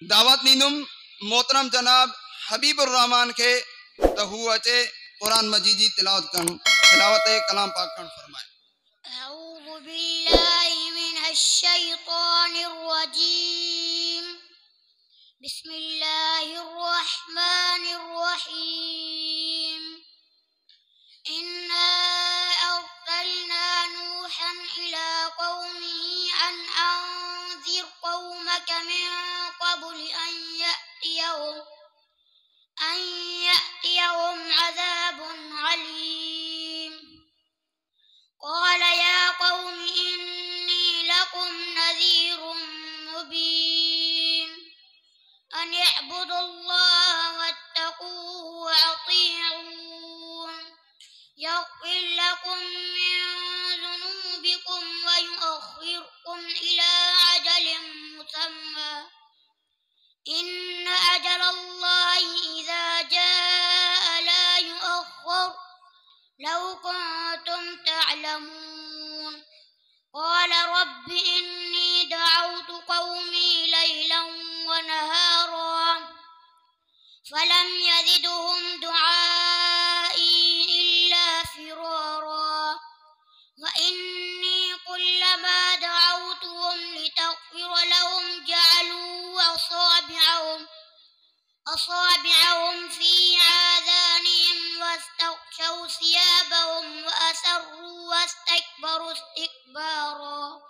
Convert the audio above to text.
दावत नींदुम मोहतरम जनाब हबीबुर रहमान के तहु अचे कुरान मजीद जी तिलावत कलाम पाक करण फरमाए। अऊज़ु बिल्लाहि मिनश शैतानिर रजीम। बिस्मिल्लाहिर रहमानिर रहीम। इन्ना अरसलना नूहन इला कौमिही अन अंज़िर कौमक मिन क़ब्ल अन यअतियहुम अज़ाबुन अलीम। قال يا قوم إني لكم نذير مبين أن اعبدوا الله واتقوه وأطيعون يغفر لكم من ذنوبكم ويؤخركم إلى أجل مسمى إن أجل الله إذا جاء لا يؤخر لو كنتم تعلمون. قال رب إني دعوت قومي ليلا ونهارا فلم يزدهم دعائي إلا فرارا وإني كلما دعوتهم لتغفر لهم جعلوا أصابعهم في آذانهم واستغشوا ثيابهم وأسروا واستكبروا استكبارا.